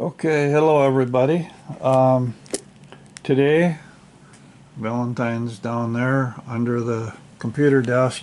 Okay, hello everybody. Today, Valentine's down there under the computer desk.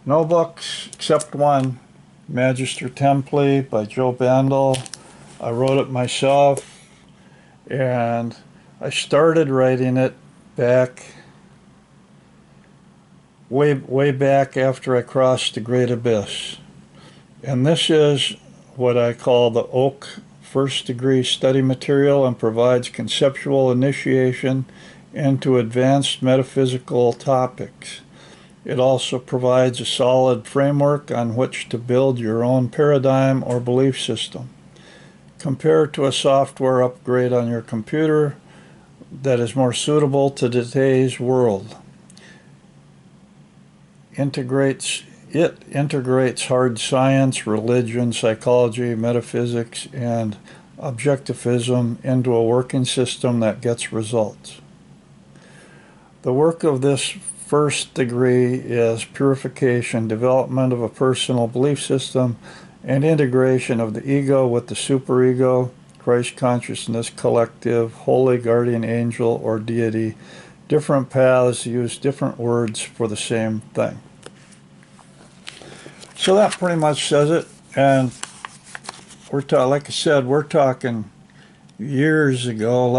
No books except one, Magister Templi by Joe Bandel. I wrote it myself, and I started writing it back, way back after I crossed the Great Abyss. And this is what I call the Oak first degree study material and provides conceptual initiation into advanced metaphysical topics. It also provides a solid framework on which to build your own paradigm or belief system. Compared to a software upgrade on your computer that is more suitable to today's world. It integrates hard science, religion, psychology, metaphysics, and objectivism into a working system that gets results. The work of this first degree is purification, development of a personal belief system, and integration of the ego with the superego, Christ consciousness, collective, holy guardian angel, or deity. Different paths use different words for the same thing. So that pretty much says it, and like I said, we're talking years ago.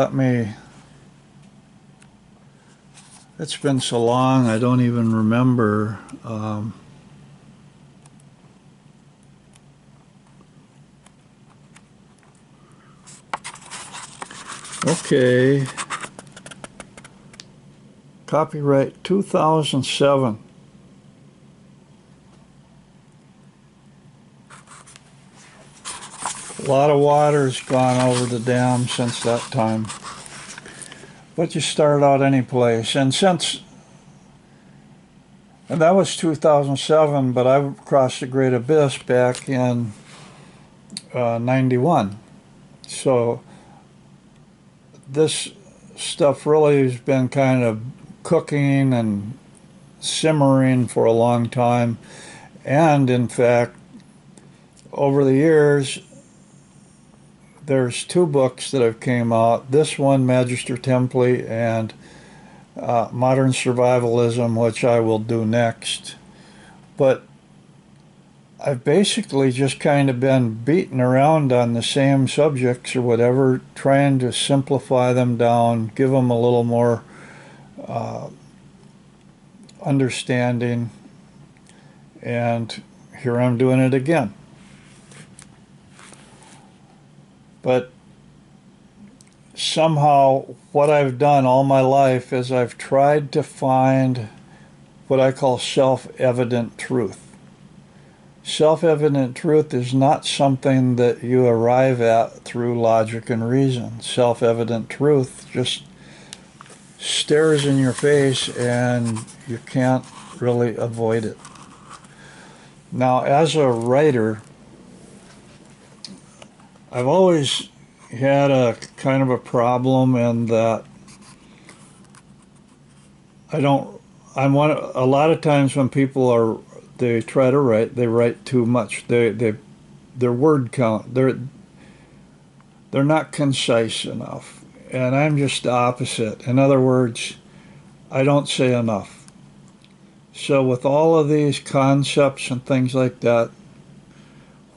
It's been so long, I don't even remember. Okay, copyright 2007. A lot of water's gone over the dam since that time. But you start out any place. And that was 2007, but I crossed the Great Abyss back in 91. So this stuff really has been kind of cooking and simmering for a long time. And in fact, over the years, there's two books that have came out. This one, Magister Templi, and Modern Survivalism, which I will do next. But I've basically just kind of been beating around on the same subjects or whatever, trying to simplify them down, give them a little more understanding, and here I'm doing it again. But somehow what I've done all my life is I've tried to find what I call self-evident truth. Self-evident truth is not something that you arrive at through logic and reason. Self-evident truth just stares in your face and you can't really avoid it. Now, as a writer, I've always had a kind of a problem in that a lot of times when people they try to write, they write too much. Their word count, they're not concise enough. And I'm just the opposite. In other words, I don't say enough. So with all of these concepts and things like that,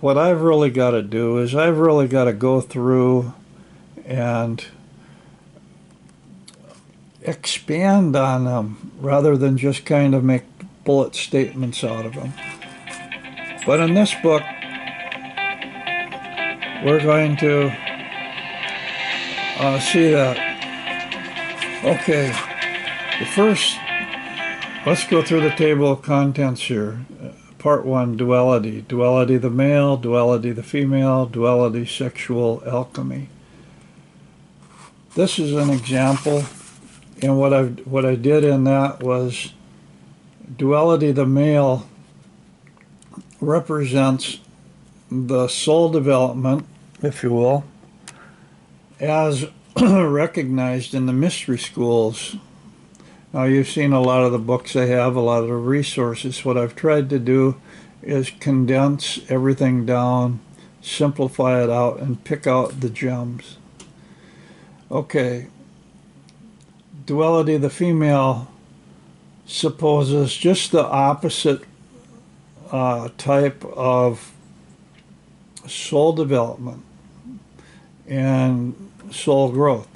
what I've really got to do is I've really got to go through and expand on them rather than just kind of make bullet statements out of them. But in this book, we're going to see that. Okay, let's go through the table of contents here. Part 1, duality. Duality the male, duality the female, duality sexual alchemy. This is an example, and what I did in that was duality the male represents the soul development, if you will, as recognized in the mystery schools. Now, you've seen a lot of the books I have, a lot of the resources. What I've tried to do is condense everything down simplify it out, and pick out the gems. Okay, duality of the female supposes just the opposite type of soul development and soul growth.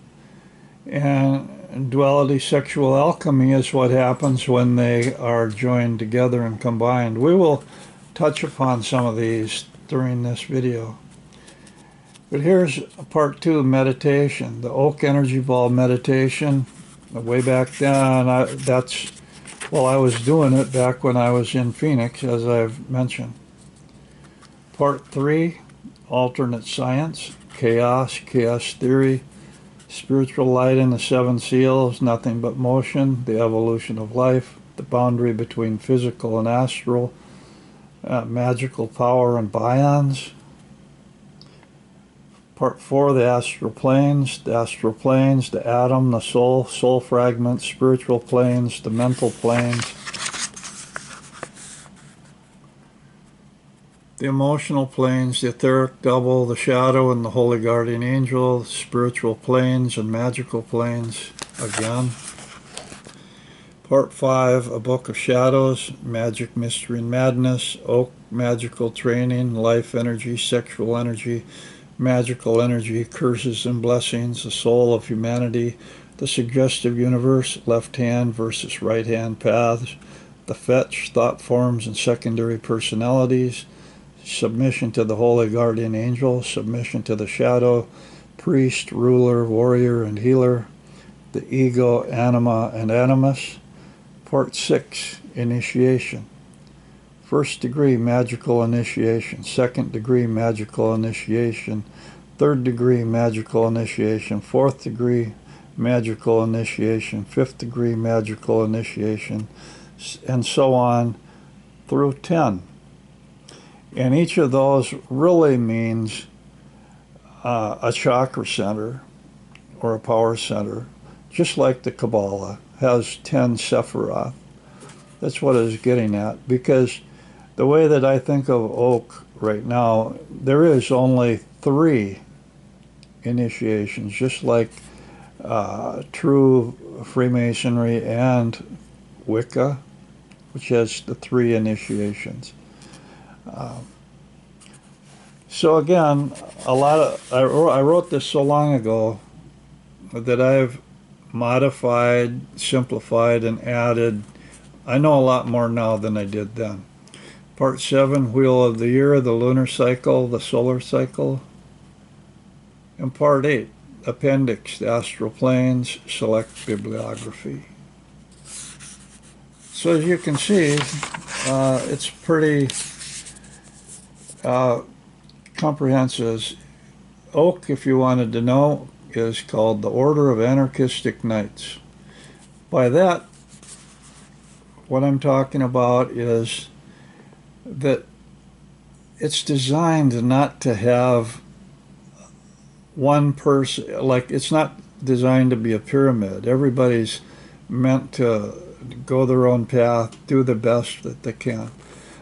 And duality sexual alchemy is what happens when they are joined together and combined. We will touch upon some of these during this video. But here's part 2, meditation, the Oak Energy Ball meditation. Way back then, I was doing it back when I was in Phoenix, as I've mentioned. Part 3, alternate science, chaos theory, spiritual light in the 7 seals, nothing but motion, the evolution of life, the boundary between physical and astral, magical power and bions. Part 4, the astral planes, the atom, the soul fragments, spiritual planes, the mental planes, the emotional planes, the etheric double, the shadow and the holy guardian angel, spiritual planes and magical planes again. Part 5, a book of shadows, magic, mystery, and madness, oak, magical training, life energy, sexual energy, magical energy, curses and blessings, the soul of humanity, the suggestive universe, left hand versus right hand paths, the fetch, thought forms and secondary personalities, submission to the holy guardian angel, submission to the shadow, priest, ruler, warrior, and healer, the ego, anima, and animus. Part 6, initiation. First degree magical initiation, second degree magical initiation, third degree magical initiation, fourth degree magical initiation, fifth degree magical initiation, and so on through 10. And each of those really means a chakra center or a power center, just like the Kabbalah has 10 Sephiroth. That's what I was getting at, because the way that I think of oak right now, there is only 3 initiations, just like true Freemasonry and Wicca, which has the 3 initiations. So again, I wrote this so long ago that I've modified, simplified, and added. I know a lot more now than I did then. Part 7, Wheel of the Year, the lunar cycle, the solar cycle. And Part 8, Appendix, the astral planes, select bibliography. So as you can see, it's pretty comprehensive. Oak, if you wanted to know, is called the Order of Anarchistic Knights. By that, what I'm talking about is that it's designed not to have one person, like it's not designed to be a pyramid. Everybody's meant to go their own path, do the best that they can.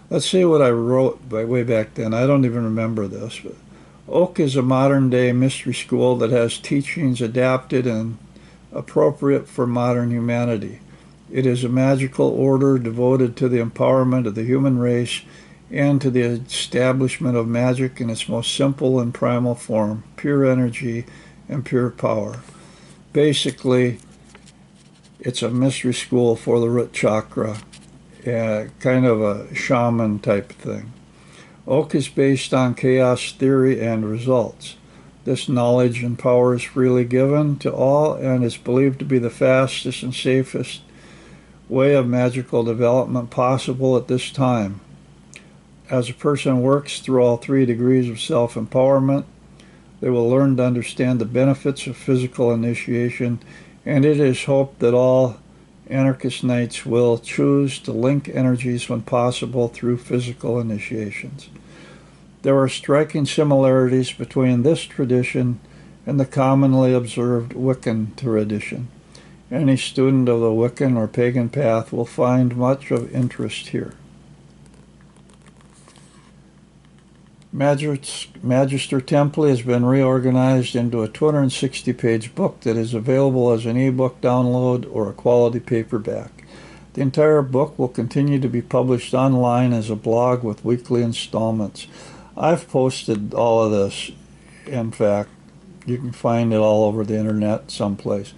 Let's see what I wrote way back then. I don't even remember this. But Oak is a modern-day mystery school that has teachings adapted and appropriate for modern humanity. It is a magical order devoted to the empowerment of the human race and to the establishment of magic in its most simple and primal form, pure energy and pure power. Basically, it's a mystery school for the root chakra, kind of a shaman type thing. Oak is based on chaos theory and results. This knowledge and power is freely given to all and is believed to be the fastest and safest way of magical development possible at this time. As a person works through all 3 degrees of self-empowerment, they will learn to understand the benefits of physical initiation, and it is hoped that all anarchist knights will choose to link energies when possible through physical initiations. There are striking similarities between this tradition and the commonly observed Wiccan tradition. Any student of the Wiccan or pagan path will find much of interest here. Magister Templi has been reorganized into a 260-page book that is available as an ebook download or a quality paperback. The entire book will continue to be published online as a blog with weekly installments. I've posted all of this. In fact, you can find it all over the internet someplace.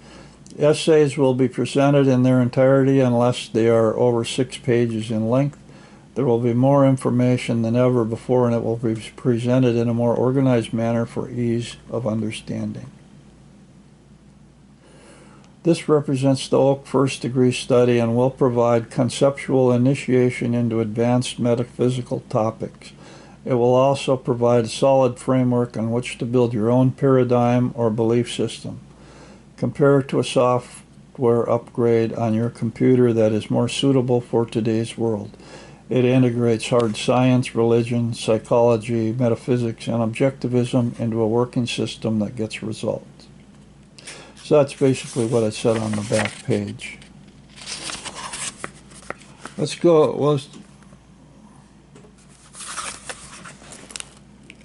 Essays will be presented in their entirety unless they are over 6 pages in length. There will be more information than ever before, and it will be presented in a more organized manner for ease of understanding. This represents the Oak first degree study and will provide conceptual initiation into advanced metaphysical topics. It will also provide a solid framework on which to build your own paradigm or belief system. Compare it to a software upgrade on your computer that is more suitable for today's world. It integrates hard science, religion, psychology, metaphysics, and objectivism into a working system that gets results. So that's basically what I said on the back page. Let's go. Well,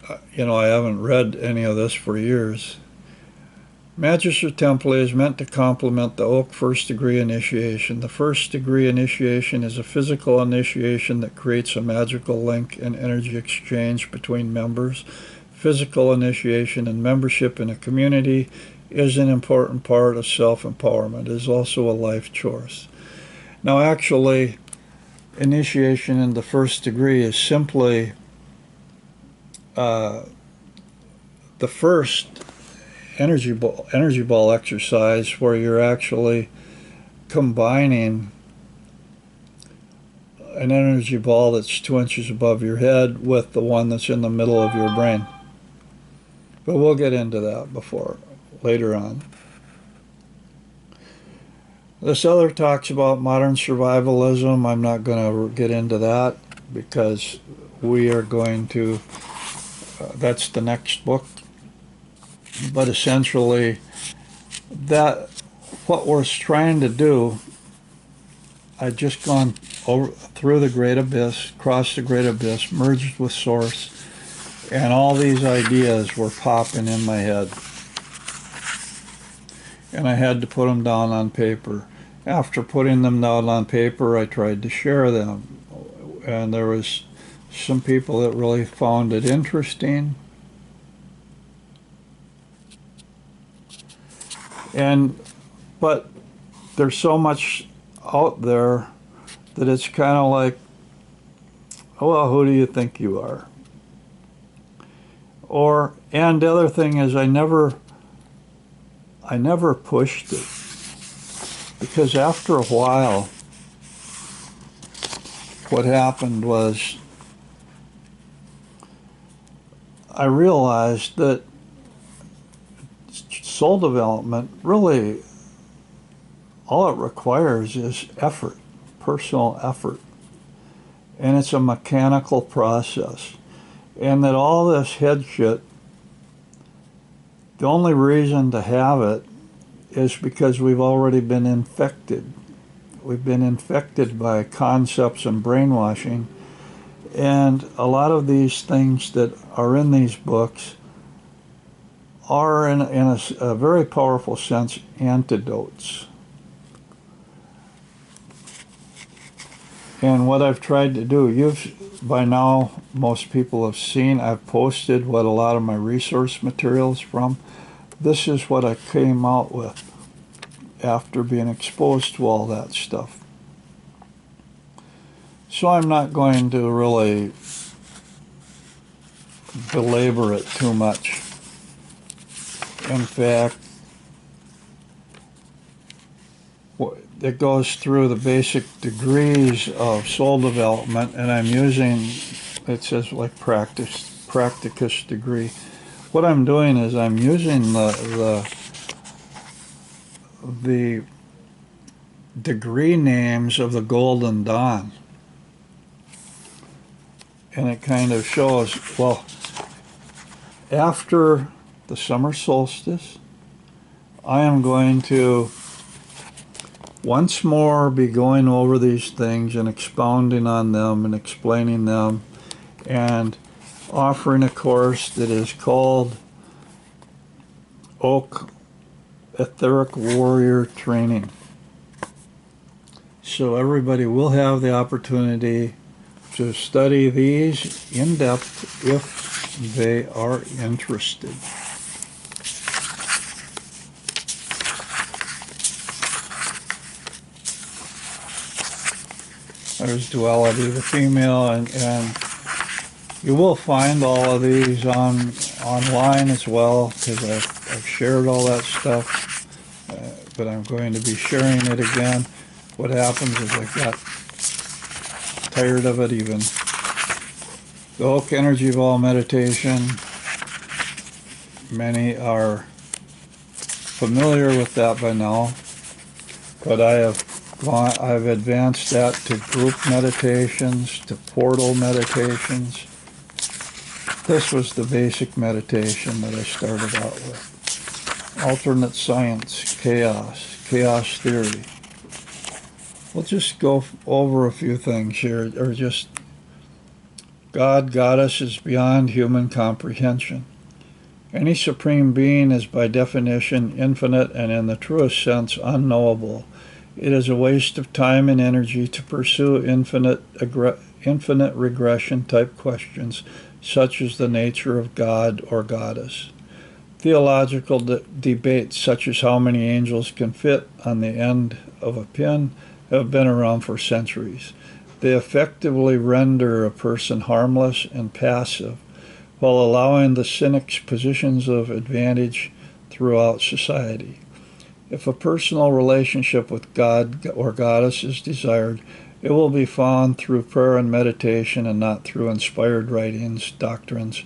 I haven't read any of this for years. Magister Templi is meant to complement the Oak first degree initiation. The first degree initiation is a physical initiation that creates a magical link and energy exchange between members. Physical initiation and membership in a community is an important part of self-empowerment. It is also a life choice. Now, actually, initiation in the first degree is simply the first energy ball exercise where you're actually combining an energy ball that's 2 inches above your head with the one that's in the middle of your brain. But we'll get into that later on. This other talks about modern survivalism. I'm not going to get into that because we are going to, that's the next book. But essentially, that what we're trying to do, I've just gone through the great abyss, crossed the great abyss, merged with Source, and all these ideas were popping in my head. And I had to put them down on paper. After putting them down on paper, I tried to share them. And there was some people that really found it interesting. But there's so much out there that it's kind of like, oh, well, who do you think you are? And the other thing is I never pushed it, because after a while, what happened was I realized that soul development, really, all it requires is effort, personal effort. And it's a mechanical process. And that all this head shit, the only reason to have it is because we've already been infected. We've been infected by concepts and brainwashing. And a lot of these things that are in these books are, in a very powerful sense, antidotes. And what I've tried to do, by now, most people have seen, I've posted what a lot of my resource materials from. This is what I came out with after being exposed to all that stuff. So I'm not going to really belabor it too much. In fact, it goes through the basic degrees of soul development, and I'm using, it says like practicus degree. What I'm doing is I'm using the degree names of the Golden Dawn. And it kind of shows, well, after the summer solstice, I am going to once more be going over these things and expounding on them and explaining them. And offering a course that is called Oak Etheric Warrior Training. So everybody will have the opportunity to study these in depth if they are interested. There's duality of the female, and you will find all of these online as well, because I've shared all that stuff, but I'm going to be sharing it again. What happens is I got tired of it even. The Oak Energy Ball meditation, many are familiar with that by now, but I've advanced that to group meditations, to portal meditations. This was the basic meditation that I started out with. Alternate science, chaos theory. We'll just go over a few things here, or just God, Goddess is beyond human comprehension. Any supreme being is by definition infinite and in the truest sense unknowable. It is a waste of time and energy to pursue infinite regression type questions such as the nature of God or Goddess. Theological debates such as how many angels can fit on the end of a pin have been around for centuries. They effectively render a person harmless and passive while allowing the cynics positions of advantage throughout society. If a personal relationship with God or Goddess is desired, it will be found through prayer and meditation and not through inspired writings, doctrines,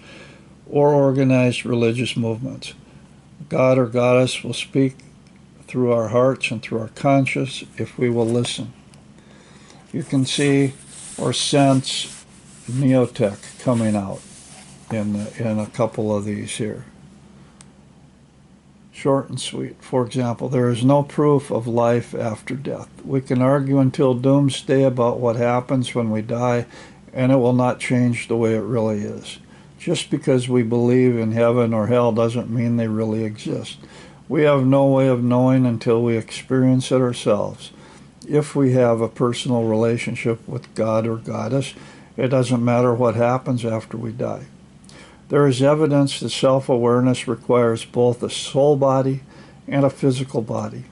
or organized religious movements. God or Goddess will speak through our hearts and through our conscience if we will listen. You can see or sense neotech coming out in a couple of these here. Short and sweet. For example, there is no proof of life after death. We can argue until doomsday about what happens when we die, and it will not change the way it really is. Just because we believe in heaven or hell doesn't mean they really exist. We have no way of knowing until we experience it ourselves. If we have a personal relationship with God or Goddess, it doesn't matter what happens after we die. There is evidence that self-awareness requires both a soul body and a physical body.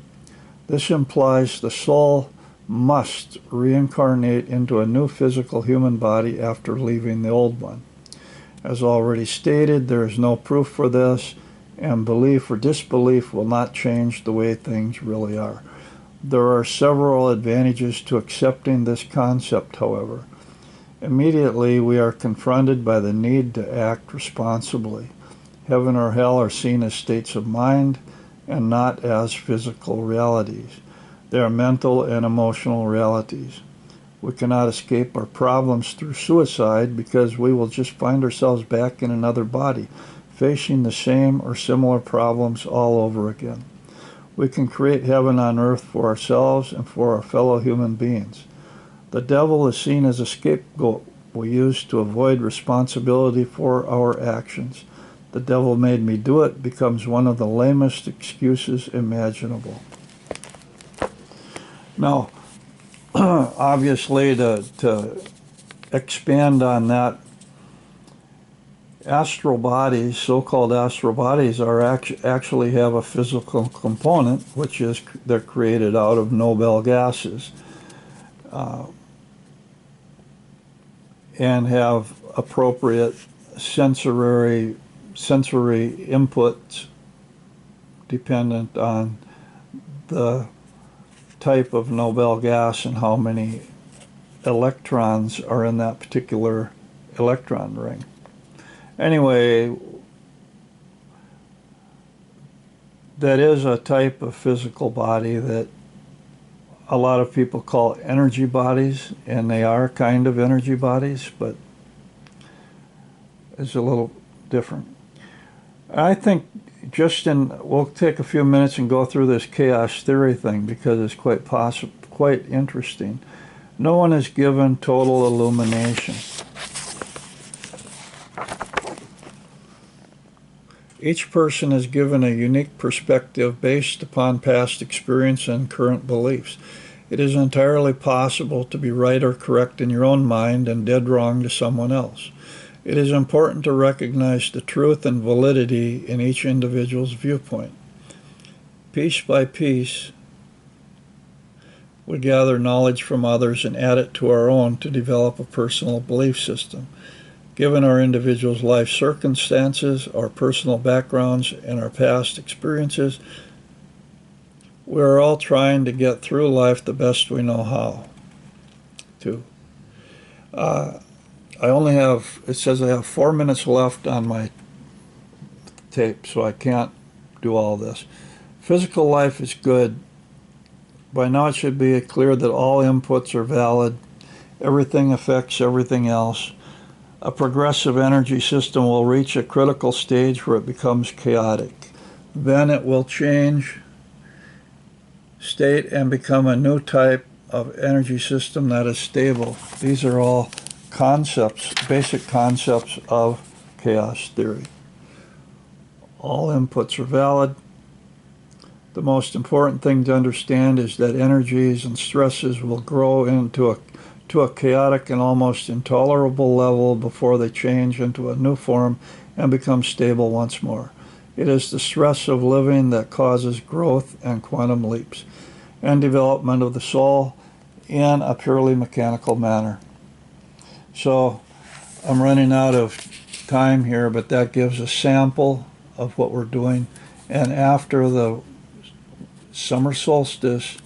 This implies the soul must reincarnate into a new physical human body after leaving the old one. As already stated, there is no proof for this, and belief or disbelief will not change the way things really are. There are several advantages to accepting this concept, however. Immediately, we are confronted by the need to act responsibly. Heaven or hell are seen as states of mind and not as physical realities. They are mental and emotional realities. We cannot escape our problems through suicide because we will just find ourselves back in another body, facing the same or similar problems all over again. We can create heaven on earth for ourselves and for our fellow human beings. The devil is seen as a scapegoat we use to avoid responsibility for our actions. The devil made me do it becomes one of the lamest excuses imaginable. Now, obviously, to expand on that, astral bodies, so-called astral bodies, are actually have a physical component, which is they're created out of noble gases. And have appropriate sensory inputs dependent on the type of noble gas and how many electrons are in that particular electron ring. Anyway, that is a type of physical body that a lot of people call energy bodies, and they are kind of energy bodies, but it's a little different. I think we'll take a few minutes and go through this chaos theory thing because it's quite interesting. No one is given total illumination. Each person is given a unique perspective based upon past experience and current beliefs. It is entirely possible to be right or correct in your own mind and dead wrong to someone else. It is important to recognize the truth and validity in each individual's viewpoint. Piece by piece, we gather knowledge from others and add it to our own to develop a personal belief system. Given our individuals' life circumstances, our personal backgrounds, and our past experiences, we are all trying to get through life the best we know how. I only have, it says I have 4 minutes left on my tape, so I can't do all this. Physical life is good. By now it should be clear that all inputs are valid. Everything affects everything else. A progressive energy system will reach a critical stage where it becomes chaotic. Then it will change state and become a new type of energy system that is stable. These are all concepts, basic concepts of chaos theory. All inputs are valid. The most important thing to understand is that energies and stresses will grow into a chaotic and almost intolerable level before they change into a new form and become stable once more. It is the stress of living that causes growth and quantum leaps and development of the soul in a purely mechanical manner. So I'm running out of time here, but that gives a sample of what we're doing. And after the summer solstice,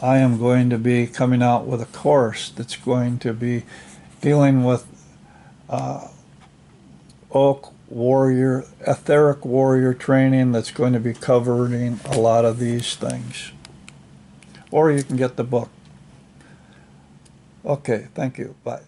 I am going to be coming out with a course that's going to be dealing with oak warrior, etheric warrior training that's going to be covering a lot of these things. Or you can get the book. Okay, thank you. Bye.